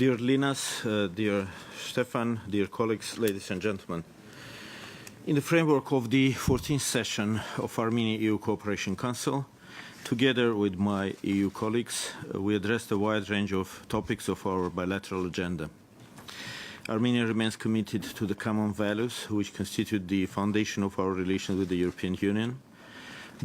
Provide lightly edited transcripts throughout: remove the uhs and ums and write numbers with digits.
Dear Linas, dear Stefan, dear colleagues, ladies and gentlemen. In the framework of the 14th session of Armenia-EU Cooperation Council, together with my EU colleagues, we addressed a wide range of topics of our bilateral agenda. Armenia remains committed to the common values which constitute the foundation of our relations with the European Union.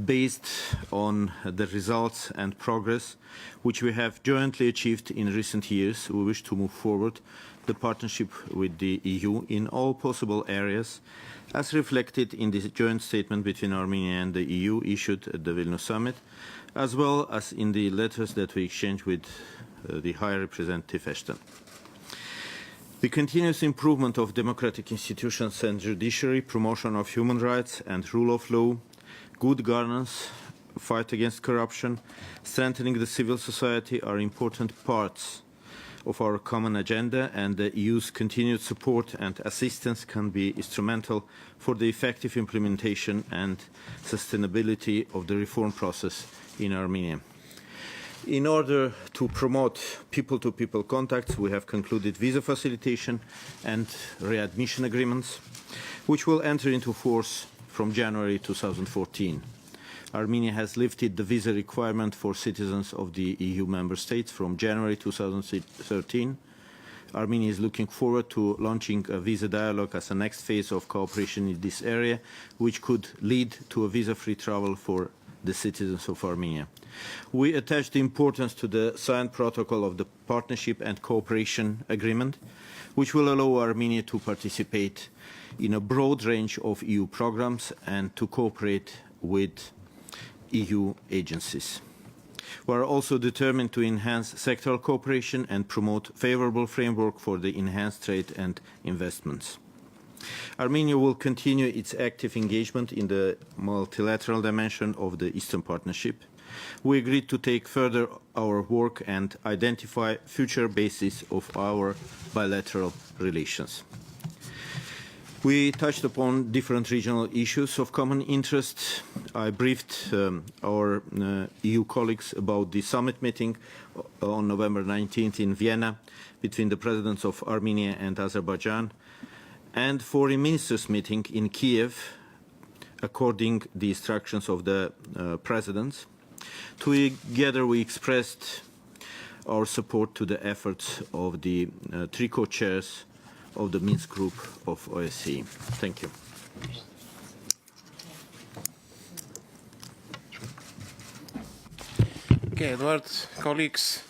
Based on the results and progress which we have jointly achieved in recent years, we wish to move forward the partnership with the EU in all possible areas, as reflected in the joint statement between Armenia and the EU issued at the Vilnius Summit, as well as in the letters that we exchanged with the High Representative Ashton. The continuous improvement of democratic institutions and judiciary, promotion of human rights and rule of law, good governance, fight against corruption, strengthening the civil society are important parts of our common agenda, and the EU's continued support and assistance can be instrumental for the effective implementation and sustainability of the reform process in Armenia. In order to promote people-to-people contacts, we have concluded visa facilitation and readmission agreements, which will enter into force from January 2014. Armenia has lifted the visa requirement for citizens of the EU member states from January 2013. Armenia is looking forward to launching a visa dialogue as a next phase of cooperation in this area, which could lead to a visa-free travel for the citizens of Armenia. We attach the importance to the signed protocol of the Partnership and Cooperation Agreement, which will allow Armenia to participate in a broad range of EU programs and to cooperate with EU agencies. We are also determined to enhance sectoral cooperation and promote favorable framework for the enhanced trade and investments. Armenia will continue its active engagement in the multilateral dimension of the Eastern Partnership. We agreed to take further our work and identify future bases of our bilateral relations. We touched upon different regional issues of common interest. I briefed our EU colleagues about the summit meeting on November 19th in Vienna between the presidents of Armenia and Azerbaijan, and foreign ministers meeting in Kiev, according to the instructions of the presidents. Together we expressed our support to the efforts of the three co-chairs of the Minsk Group of OSCE. Thank you. Okay, Edward, colleagues,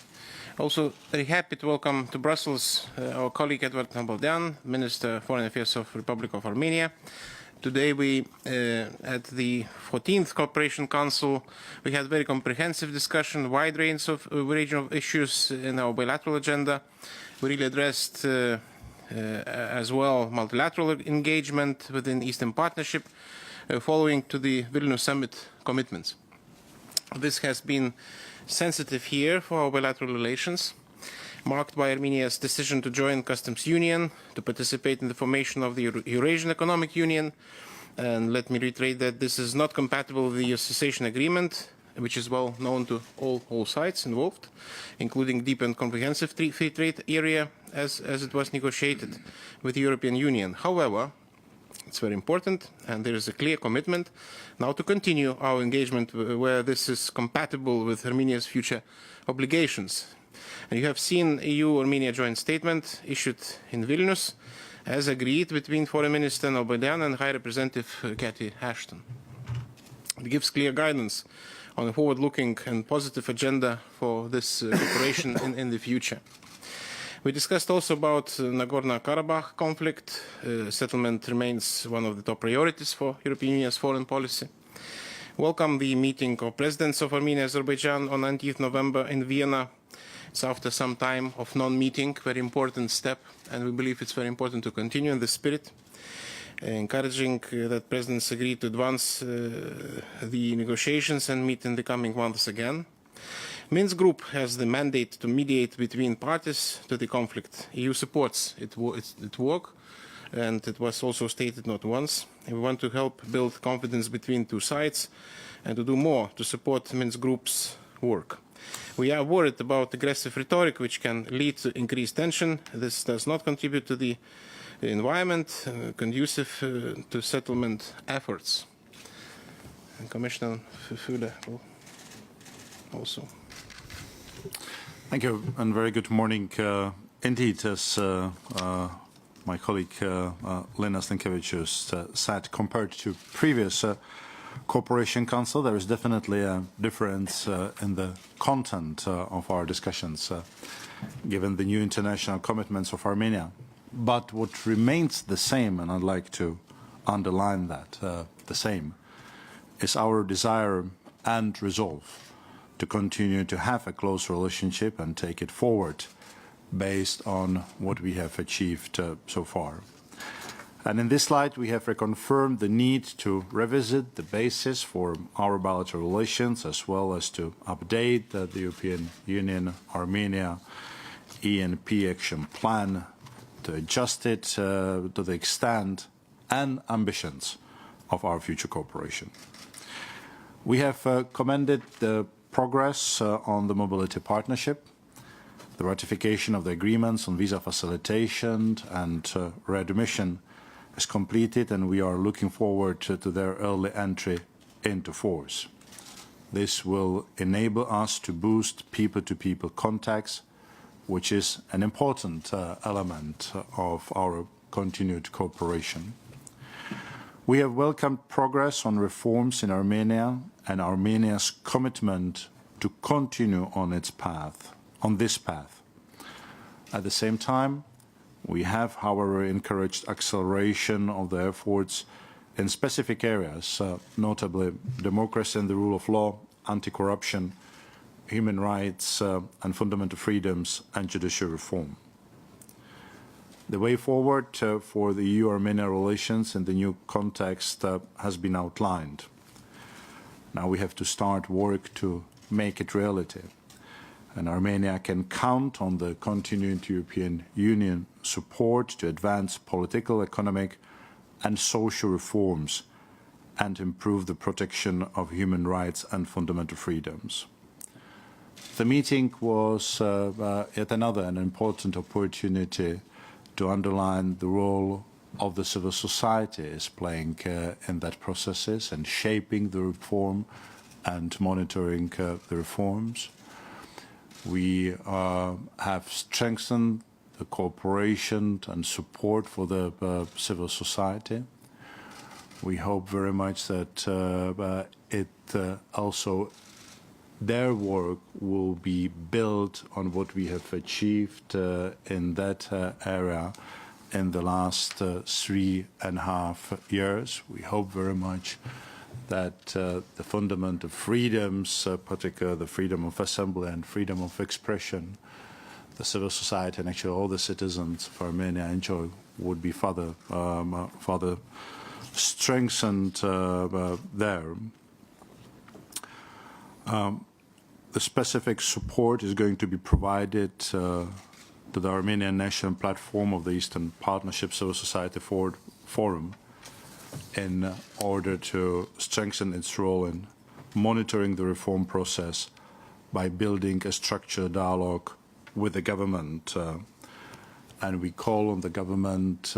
also very happy to welcome to Brussels our colleague Édvard Nalbandyan, Minister of Foreign Affairs of the Republic of Armenia. Today we, at the 14th Cooperation Council, we had very comprehensive discussion, a wide range of issues in our bilateral agenda. We really addressed as well multilateral engagement within Eastern Partnership, following to the Vilnius Summit commitments. This has been sensitive year for our bilateral relations, marked by Armenia's decision to join Customs Union, to participate in the formation of the Eurasian Economic Union, and let me reiterate that this is not compatible with the Association Agreement, which is well known to all sides involved, including deep and comprehensive free trade area as it was negotiated with the European Union. However, it's very important, and there is a clear commitment now to continue our engagement where this is compatible with Armenia's future obligations. And you have seen EU-Armenia joint statement issued in Vilnius, as agreed between Foreign Minister Nalbandyan and High Representative Cathy Ashton. It gives clear guidance on a forward-looking and positive agenda for this cooperation in the future. We discussed also about Nagorno-Karabakh conflict. Settlement remains one of the top priorities for European Union's foreign policy. Welcome the meeting of presidents of Armenia and Azerbaijan on 19th November in Vienna. It's after some time of non-meeting, very important step, and we believe it's very important to continue in this spirit, encouraging that presidents agree to advance the negotiations and meet in the coming months again. Minsk Group has the mandate to mediate between parties to the conflict. EU supports its work, and it was also stated not once. And we want to help build confidence between two sides and to do more to support Minsk Group's work. We are worried about aggressive rhetoric which can lead to increased tension. This does not contribute to the environment conducive to settlement efforts. And Commissioner Füle will also. Thank you, and very good morning. Indeed, as my colleague Lena Stankiewicz said, compared to previous Cooperation Council, there is definitely a difference in the content of our discussions, given the new international commitments of Armenia. But what remains the same, and I'd like to underline that, the same, is our desire and resolve to continue to have a close relationship and take it forward based on what we have achieved so far. And in this slide, we have reconfirmed the need to revisit the basis for our bilateral relations, as well as to update the European Union-Armenia ENP action plan to adjust it to the extent and ambitions of our future cooperation. We have commended the progress on the mobility partnership. The ratification of the agreements on visa facilitation and readmission is completed, and we are looking forward to their early entry into force. This will enable us to boost people-to-people contacts, which is an important element of our continued cooperation. We have welcomed progress on reforms in Armenia and Armenia's commitment to continue on its path, on this path. At the same time, we have, however, encouraged acceleration of the efforts in specific areas, notably democracy and the rule of law, anti-corruption, human rights and fundamental freedoms, and judicial reform. The way forward for the EU-Armenia relations in the new context has been outlined. Now we have to start work to make it reality. And Armenia can count on the continued European Union support to advance political, economic and social reforms and improve the protection of human rights and fundamental freedoms. The meeting was yet another an important opportunity to underline the role of the civil society is playing in that processes and shaping the reform and monitoring the reforms. We have strengthened the cooperation and support for the civil society. We hope very much that also their work will be built on what we have achieved in that area in the last 3.5 years. We hope very much that the fundamental freedoms, particularly the freedom of assembly and freedom of expression, the civil society and actually all the citizens of Armenia enjoy would be further strengthened there. The specific support is going to be provided to the Armenian National Platform of the Eastern Partnership Civil Society Forum in order to strengthen its role in monitoring the reform process by building a structured dialogue with the government. And we call on the government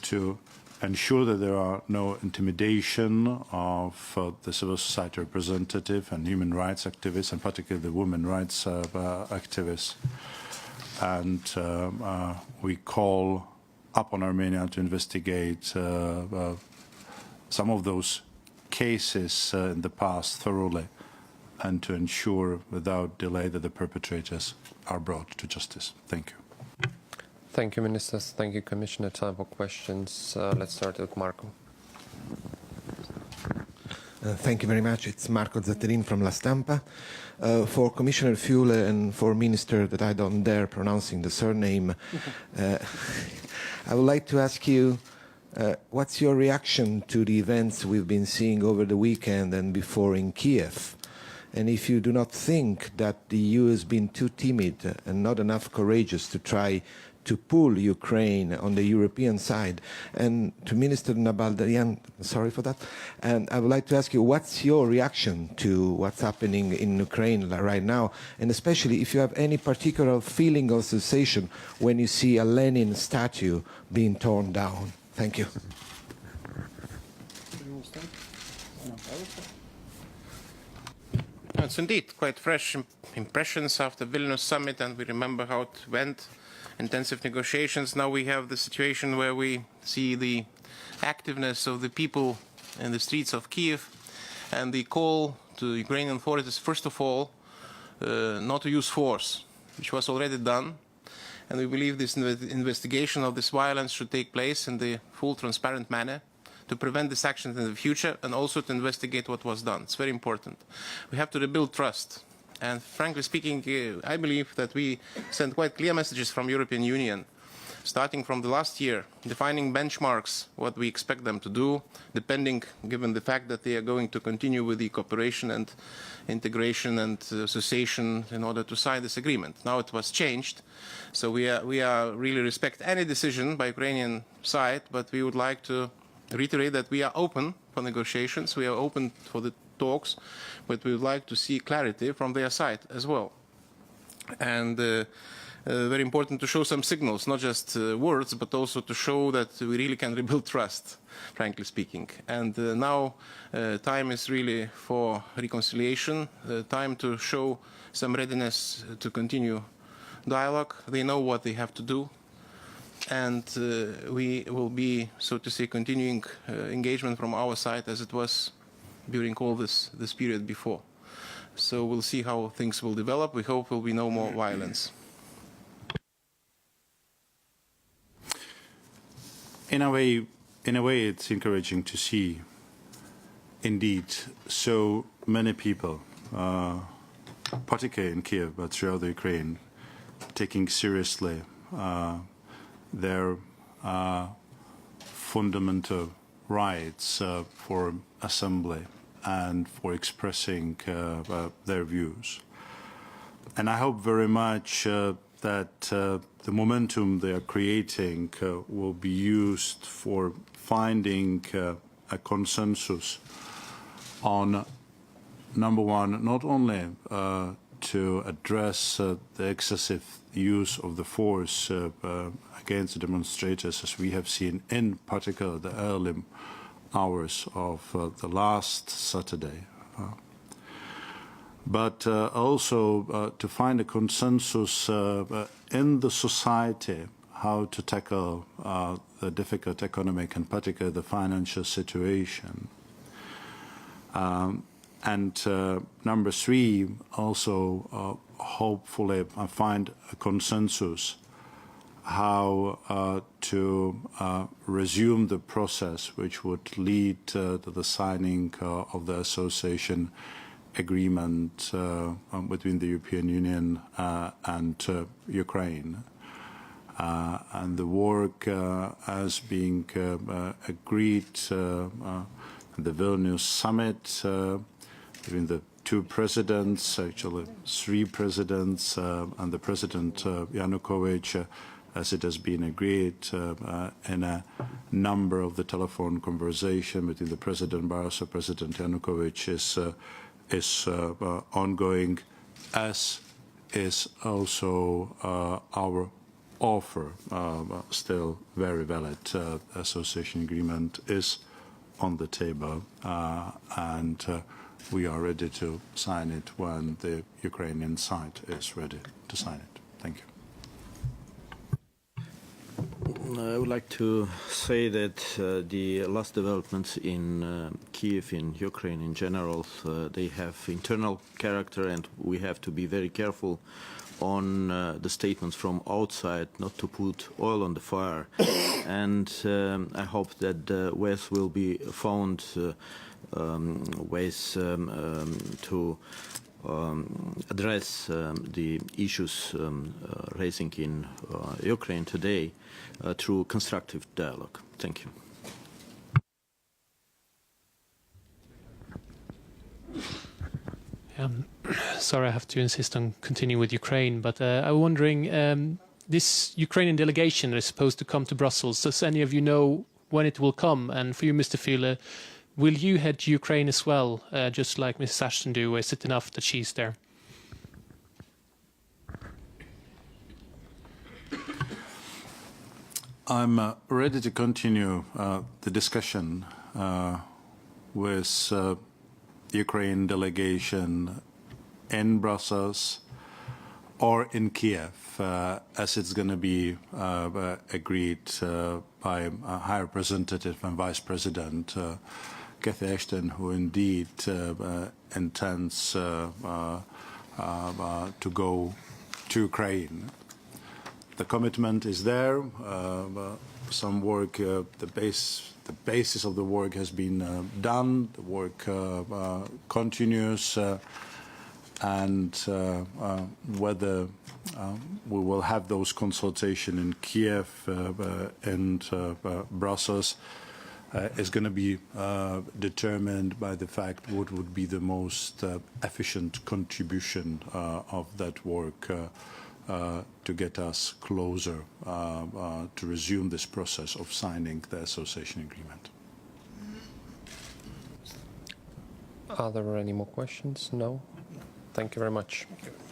to ensure that there are no intimidation of the civil society representative and human rights activists, and particularly the women rights activists. And we call upon Armenia to investigate some of those cases in the past thoroughly and to ensure without delay that the perpetrators are brought to justice. Thank you. Thank you, Ministers. Thank you, Commissioner. Time for questions. Let's start with Marco. Thank you very much. It's Marco Zatterin from La Stampa. For Commissioner Füle and for Minister that I don't dare pronouncing the surname, I would like to ask you, what's your reaction to the events we've been seeing over the weekend and before in Kiev? And if you do not think that the EU has been too timid and not enough courageous to try to pull Ukraine on the European side. And to Minister Nalbandyan, sorry for that, and I would like to ask you, what's your reaction to what's happening in Ukraine right now, and especially if you have any particular feeling or sensation when you see a Lenin statue being torn down? Thank you. It's indeed quite fresh impressions after Vilnius summit, and we remember how it went. Intensive negotiations. Now we have the situation where we see the activeness of the people in the streets of Kiev, and the call to Ukrainian authorities, first of all, not to use force, which was already done. And we believe this investigation of this violence should take place in the full transparent manner to prevent these actions in the future, and also to investigate what was done. It's very important. We have to rebuild trust. And frankly speaking, I believe that we sent quite clear messages from European Union, starting from the last year, defining benchmarks, what we expect them to do, depending, given the fact that they are going to continue with the cooperation and integration and association in order to sign this agreement. Now it was changed, so we are really respect any decision by Ukrainian side, but we would like to reiterate that we are open for negotiations, we are open for the talks, but we would like to see clarity from their side as well. And very important to show some signals, not just words, but also to show that we really can rebuild trust, frankly speaking. And now time is really for reconciliation, time to show some readiness to continue dialogue. They know what they have to do. And we will be, so to say, continuing engagement from our side as it was during all this period before. So we'll see how things will develop. We hope there will be no more violence. In a way, it's encouraging to see, indeed, so many people, particularly in Kiev, but throughout the Ukraine, taking seriously their fundamental rights for assembly and for expressing their views. And I hope very much that the momentum they are creating will be used for finding a consensus on, number one, not only to address the excessive use of the force against the demonstrators, as we have seen in particular the early hours of the last Saturday, but also to find a consensus in the society how to tackle the difficult economic and particularly the financial situation. And number three, also hopefully find a consensus how to resume the process which would lead to the signing of the association agreement between the European Union and Ukraine. And the work as being agreed at the Vilnius summit between the two presidents, actually three presidents, and the President Yanukovych, as it has been agreed in a number of the telephone conversation between the President Barroso and President Yanukovych is ongoing, as is also our offer, still very valid. Association agreement is on the table, and we are ready to sign it when the Ukrainian side is ready to sign it. Thank you. I would like to say that the last developments in Kiev, in Ukraine in general, they have internal character, and we have to be very careful on the statements from outside, not to put oil on the fire. And I hope that ways will be found, ways to address the issues raising in Ukraine today through constructive dialogue. Thank you. Sorry, I have to insist on continuing with Ukraine, but I'm wondering, this Ukrainian delegation that is supposed to come to Brussels, does any of you know when it will come? And for you, Mr. Füle, will you head to Ukraine as well, just like Mrs. Ashton do? Is it enough that she's there? I'm ready to continue the discussion with Ukraine delegation in Brussels or in Kiev, as it's going to be agreed by High Representative and Vice President Cathy Ashton, who indeed intends to go to Ukraine. The commitment is there. Some work, the basis of the work has been done. The work continues, and whether we will have those consultations in Kiev and Brussels is going to be determined by the fact what would be the most efficient contribution of that work to get us closer to resume this process of signing the association agreement. Are there any more questions? No? Thank you very much. Thank you.